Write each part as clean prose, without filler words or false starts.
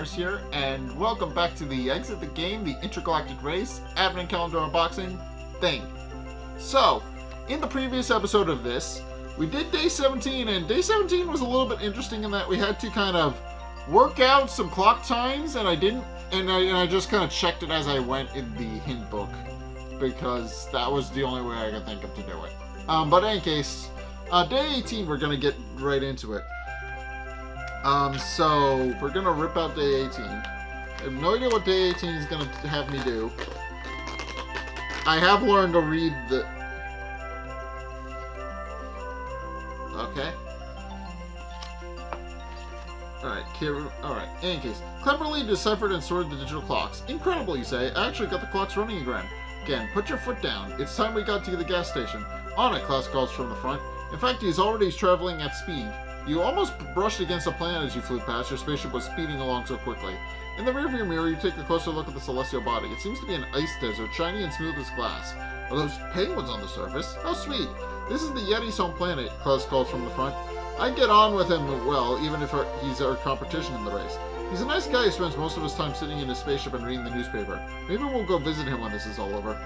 Mars here, and welcome back to the Exit the Game, the Intergalactic Race, Advent Calendar unboxing thing. So, in the previous episode of this, we did Day 17, and Day 17 was a little bit interesting in that we had to kind of work out some clock times, and I just kind of checked it as I went in the hint book, because that was the only way I could think of to do it. But in any case, Day 18, we're going to get right into it. So we're gonna rip out Day 18. I have no idea what Day 18 is gonna have me do. I have learned to read the... Okay. Alright, in any case. Cleverly deciphered and sorted the digital clocks. Incredible, you say. I actually got the clocks running again. Put your foot down. It's time we got to the gas station. On it, Klaus calls from the front. In fact, he's already traveling at speed. You almost brushed against a planet as you flew past. Your spaceship was speeding along so quickly. In the rearview mirror, you take a closer look at the celestial body. It seems to be an ice desert, shiny and smooth as glass. Are those penguins on the surface? How sweet. This is the Yeti's home planet, Klaus calls from the front. I'd get on with him well, even if he's our competition in the race. He's a nice guy who spends most of his time sitting in his spaceship and reading the newspaper. Maybe we'll go visit him when this is all over.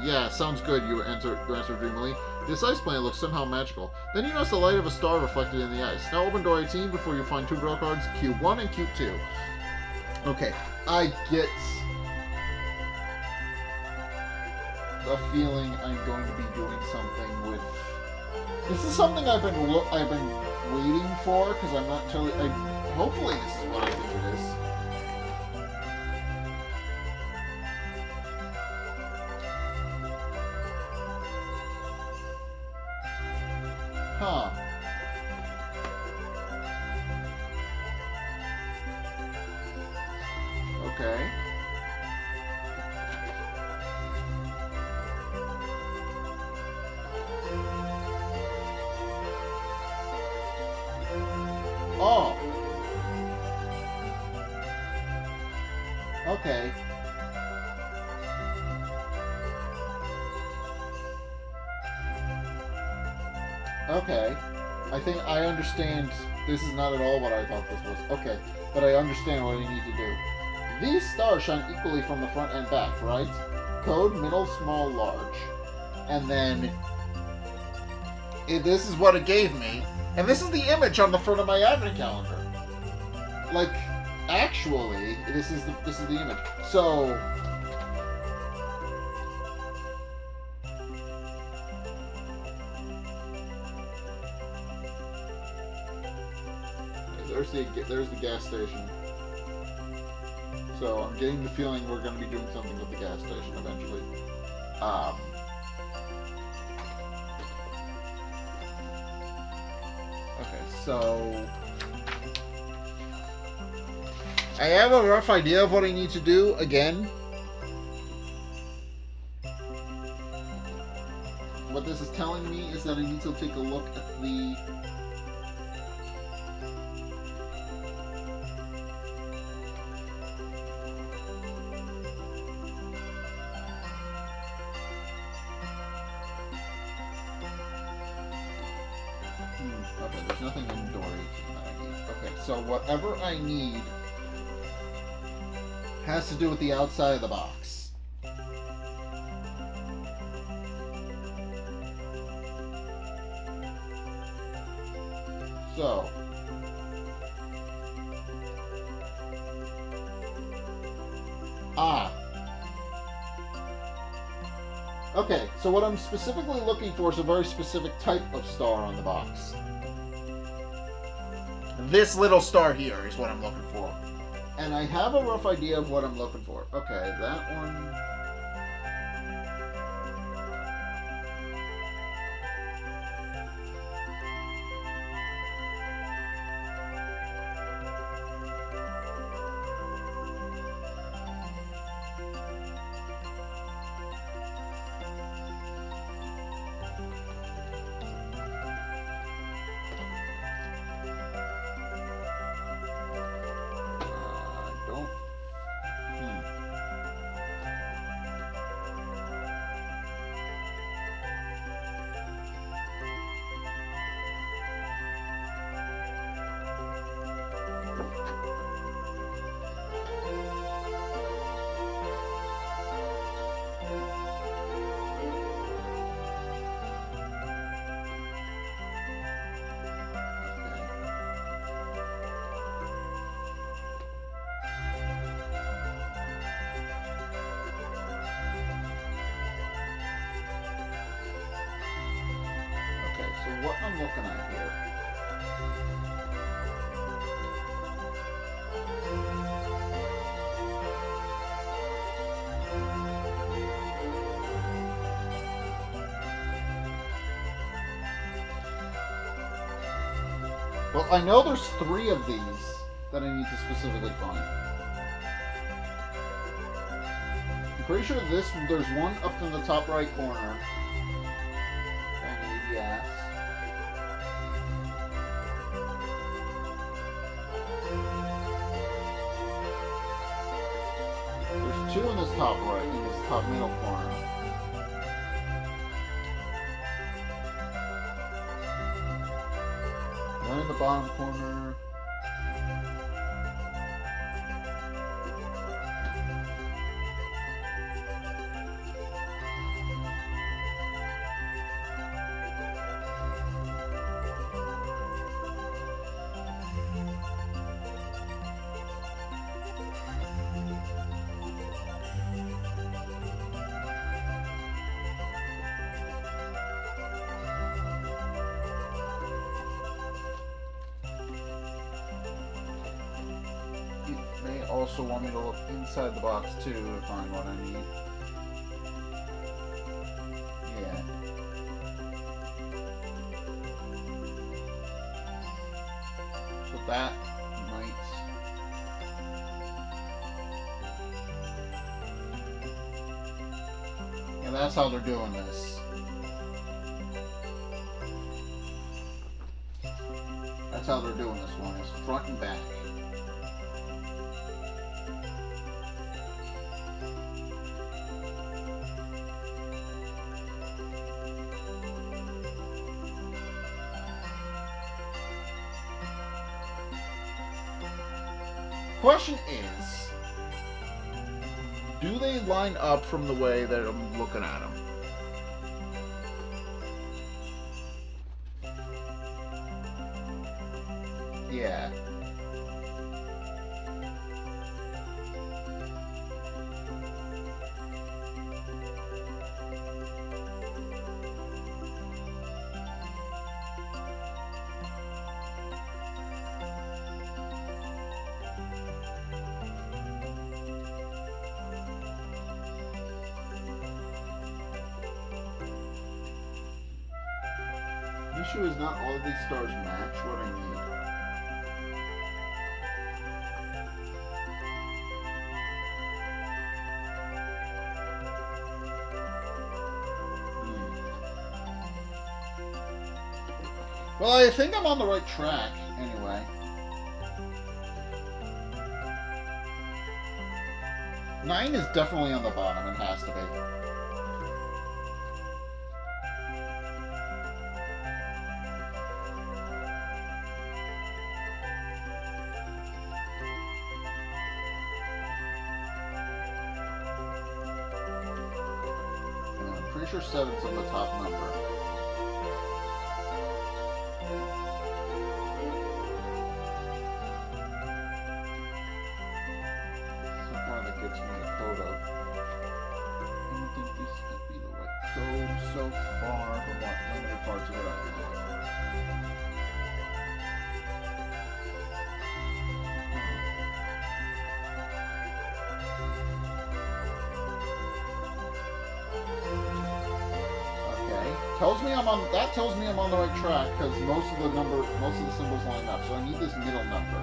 Yeah, sounds good, you answer dreamily. This ice planet looks somehow magical. Then you notice the light of a star reflected in the ice. Now open door 18 before you find two draw cards, Cube 1 and Cube 2. Okay, I get the feeling I'm going to be doing something with... This is something I've been waiting for, because I'm not totally... Hopefully this is what I think it is. Huh. Okay. Oh. Okay. Okay. I think I understand. This is not at all what I thought this was. Okay. But I understand what I need to do. These stars shine equally from the front and back, right? Code, middle, small, large. And then... this is what it gave me. And this is the image on the front of my advent calendar. Like, actually, this is the image. So... There's the gas station. So I'm getting the feeling we're going to be doing something with the gas station eventually. Okay, so I have a rough idea of what I need to do again. What this is telling me is that I need to take a look at the... Okay, there's nothing in door 18 that I need. Okay, so whatever I need has to do with the outside of the box. So... Okay, so what I'm specifically looking for is a very specific type of star on the box. This little star here is what I'm looking for. And I have a rough idea of what I'm looking for. Okay, that one... So what I'm looking at here. Well, I know there's 3 of these that I need to specifically find. I'm pretty sure there's one up in the top right corner. Yes. There's 2 in this top right, in this top middle corner. One in the bottom corner. They also want me to look inside the box too to find what I need. Yeah. So that might... Yeah, that's how they're doing this. That's how they're doing this one, is front and back. Question is, do they line up from the way that I'm looking at them? Yeah. The issue is not all of these stars match what I need. Well, I think I'm on the right track, anyway. Nine is definitely on the bottom, it has to be. I'm pretty sure 7's on the top number. Gets me a photo. I don't think this could be the right code so far from what limited parts of it I have. Okay. That tells me I'm on the right track because most of the symbols line up. So I need this middle number.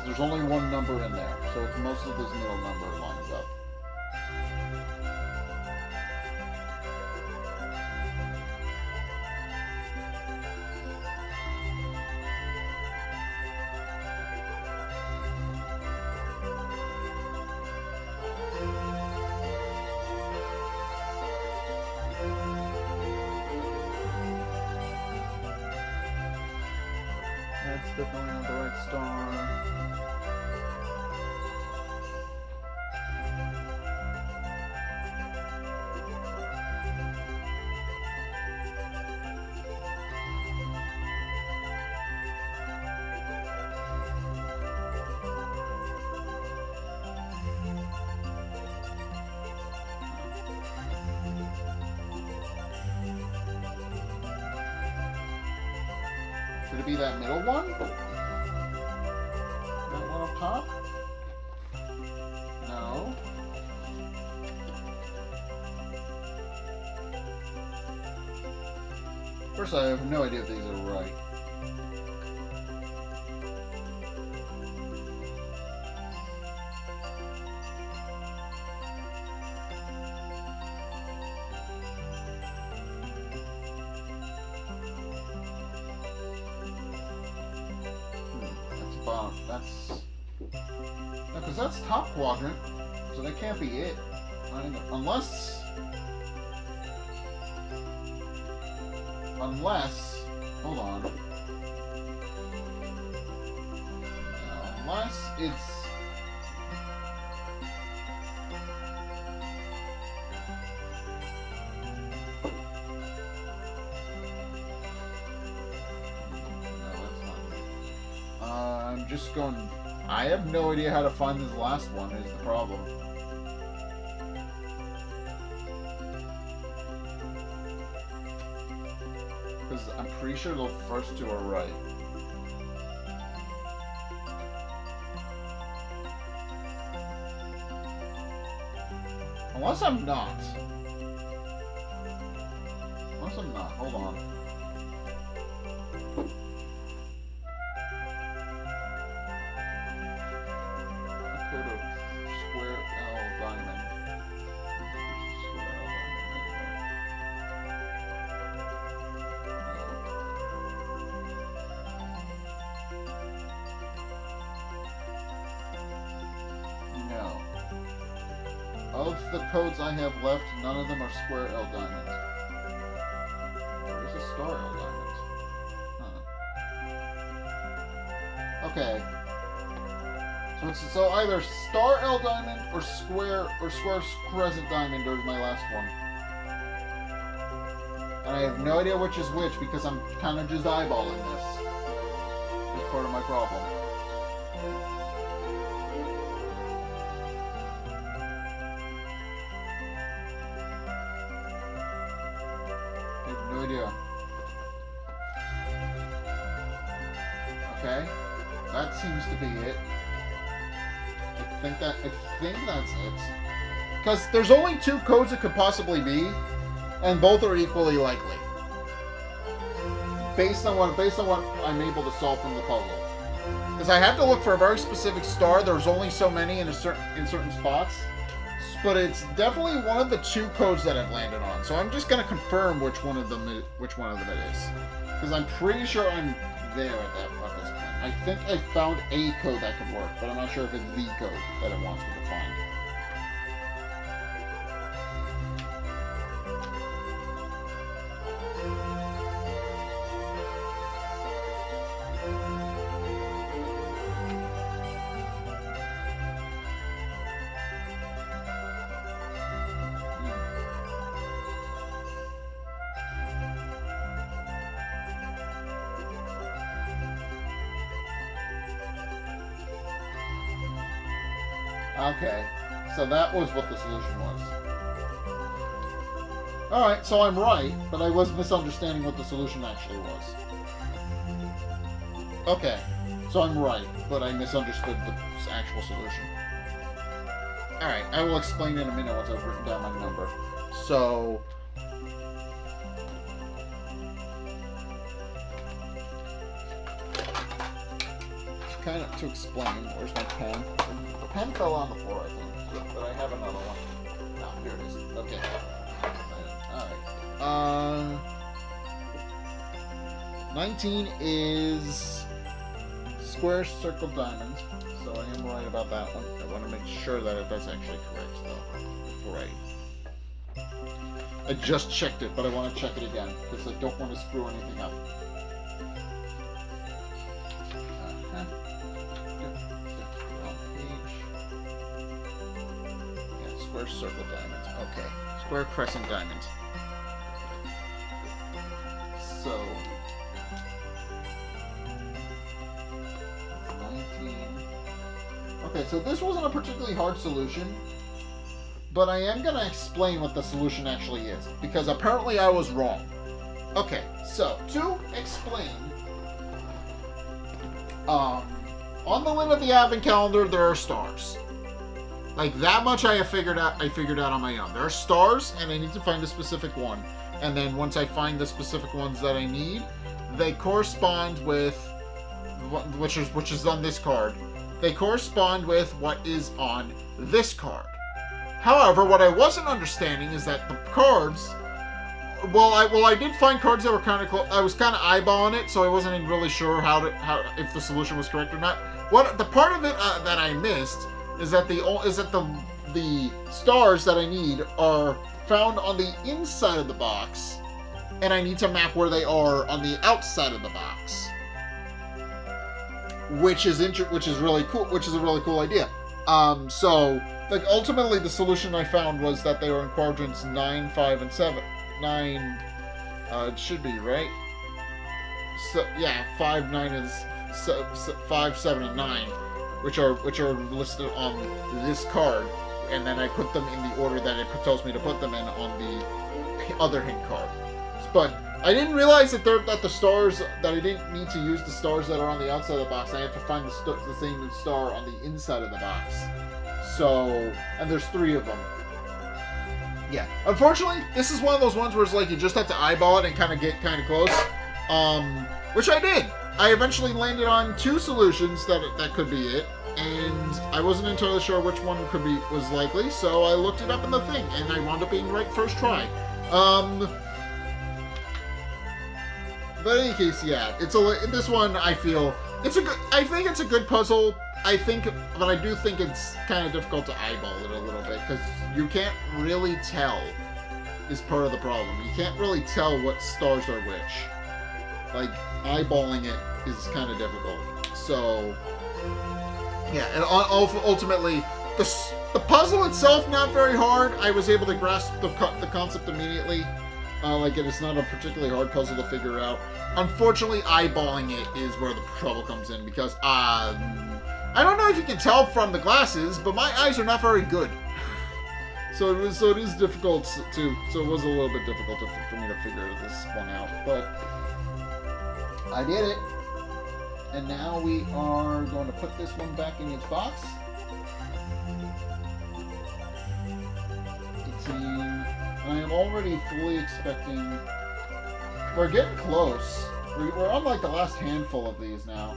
There's only one number in there, so it's most of this middle number lines up. That's definitely not the right star. be that middle one? That one up top? No. First, I have no idea if these are right. That's... Because that's top quadrant, so that can't be it. Unless... Hold on. No, unless it's... I'm just going... I have no idea how to find this last one, is the problem. Because I'm pretty sure the first two are right. Unless I'm not. Unless I'm not. Hold on. Of the codes I have left, none of them are square L diamonds. There is a star L diamond. Huh. Okay. So it's either star L diamond or square crescent diamond is my last one. And I have no idea which is which because I'm kind of just eyeballing this. It's part of my problem. Okay, that seems to be it. I think that's it. Because there's only two codes it could possibly be, and both are equally likely. Based on what I'm able to solve from the puzzle. Because I have to look for a very specific star. There's only so many in certain spots. But it's definitely one of the two codes that I've landed on. So I'm just gonna confirm which one of them it is. Because I'm pretty sure I'm there at this point. I think I found a code that could work, but I'm not sure if it's the code that it wants me to find. Okay, so that was what the solution was. Alright, so I'm right, but I was misunderstanding what the solution actually was. Okay, so I'm right, but I misunderstood the actual solution. Alright, I will explain in a minute once I've written down my number. So... kind of to explain, where's my pen? The pen fell on the floor, I think, but I have another one. No, here it is. Okay. Alright. 19 is square circle diamonds, so I am right about that one. I want to make sure that that's actually correct, though, before I just checked it, but I want to check it again, because I don't want to screw anything up. Square circle diamonds. Okay. Square crescent diamond. So 19. Okay, so this wasn't a particularly hard solution, but I am gonna explain what the solution actually is, because apparently I was wrong. Okay, so to explain On the lid of the advent calendar, there are stars. Like, that much I figured out on my own. There are stars, and I need to find a specific one. And then once I find the specific ones that I need, they correspond with, which is on this card. They correspond with what is on this card. However, what I wasn't understanding is that the cards, I did find cards that were kind of close. I was kind of eyeballing it, so I wasn't even really sure if the solution was correct or not. The part of it that I missed is that the stars that I need are found on the inside of the box, and I need to map where they are on the outside of the box, which is really cool. Which is a really cool idea. So, like, ultimately, the solution I found was that they were in quadrants 9, 5, and 7. 9, it should be right. So yeah, 5, 9 is 5, 7, and 9, which are listed on this card, and then I put them in the order that it tells me to put them in on the other hint card. But I didn't realize that the stars, that I didn't need to use the stars that are on the outside of the box. I have to find the same star on the inside of the box. So, and there's 3 of them. Yeah. Unfortunately, this is one of those ones where it's like you just have to eyeball it and kind of get kind of close. Which I did. I eventually landed on 2 solutions that could be it, and I wasn't entirely sure which one was likely, so I looked it up in the thing, and I wound up being right first try. But in any case, yeah, this one I feel I think it's a good puzzle. But I do think it's kind of difficult to eyeball it a little bit, because you can't really tell, is part of the problem. You can't really tell what stars are which. Like, eyeballing it is kind of difficult. So, yeah, and ultimately, the puzzle itself, not very hard. I was able to grasp the concept immediately. It's not a particularly hard puzzle to figure out. Unfortunately, eyeballing it is where the trouble comes in, because, I don't know if you can tell from the glasses, but my eyes are not very good. So it is difficult so it was a little bit difficult for me to figure this one out, but I did it. And now we are going to put this one back in its box. 18. I am already fully expecting. We're getting close. We're on like the last handful of these now.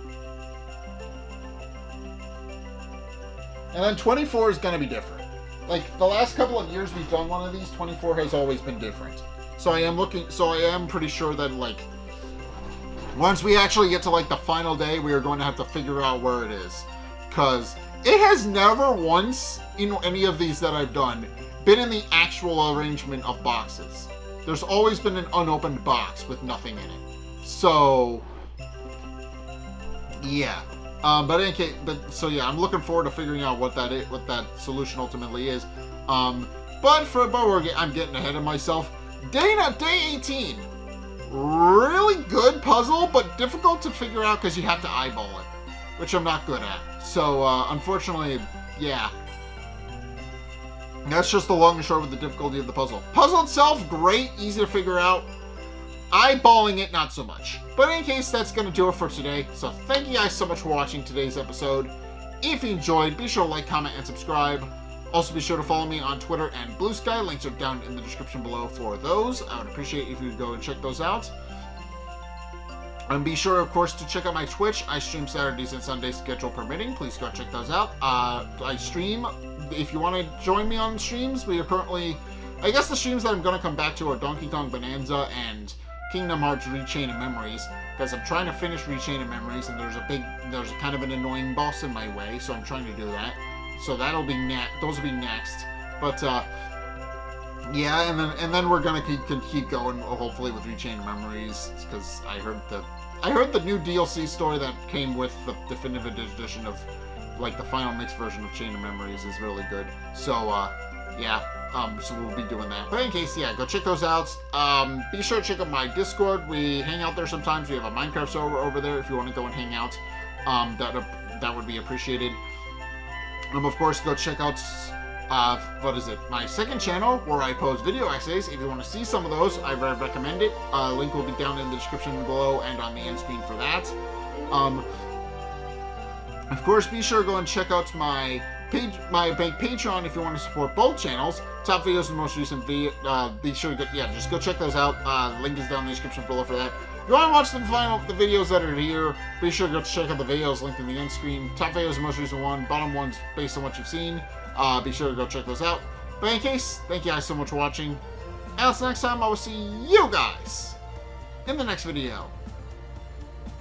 And then 24 is going to be different. Like, the last couple of years we've done one of these, 24 has always been different. So I am pretty sure that, like, once we actually get to, like, the final day, we are going to have to figure out where it is. Because it has never once, in any of these that I've done, been in the actual arrangement of boxes. There's always been an unopened box with nothing in it. So, yeah. But in any case, I'm looking forward to figuring out what that solution ultimately is. I'm getting ahead of myself. Day 18, really good puzzle, but difficult to figure out because you have to eyeball it, which I'm not good at. So unfortunately, yeah, that's just the long and short of the difficulty of the puzzle. Puzzle itself, great, easy to figure out. Eyeballing it, not so much. But in any case, that's going to do it for today. So thank you guys so much for watching today's episode. If you enjoyed, be sure to like, comment, and subscribe. Also, be sure to follow me on Twitter and Blue Sky. Links are down in the description below for those. I would appreciate if you would go and check those out. And be sure, of course, to check out my Twitch. I stream Saturdays and Sundays, schedule permitting. Please go check those out. I stream. If you want to join me on streams, we are currently... I guess the streams that I'm going to come back to are Donkey Kong Bonanza and Kingdom Hearts Rechain of Memories, because I'm trying to finish Rechain of Memories, and there's a kind of an annoying boss in my way, so I'm trying to do that. So that'll be those will be next. But yeah, and then we're gonna keep going, hopefully, with Rechain of Memories, because I heard the new DLC story that came with the definitive edition of, like, the final mixed version of Chain of Memories is really good. So yeah. So we'll be doing that. But in any case, yeah, go check those out. Be sure to check out my Discord. We hang out there sometimes. We have a Minecraft server over there if you want to go and hang out. That would be appreciated. Of course, go check out, my second channel, where I post video essays. If you want to see some of those, I recommend it. Link will be down in the description below and on the end screen for that. Of course, be sure to go and check out my page, my bank Patreon if you want to support both channels. Top videos and most recent video. Be sure to just go check those out. Link is down in the description below for that. If you want to watch the videos that are here, be sure to go check out the videos linked in the end screen. Top videos the most recent one, bottom one's based on what you've seen. Be sure to go check those out. But in any case, thank you guys so much for watching. Until next time, I will see you guys in the next video.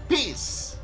Peace!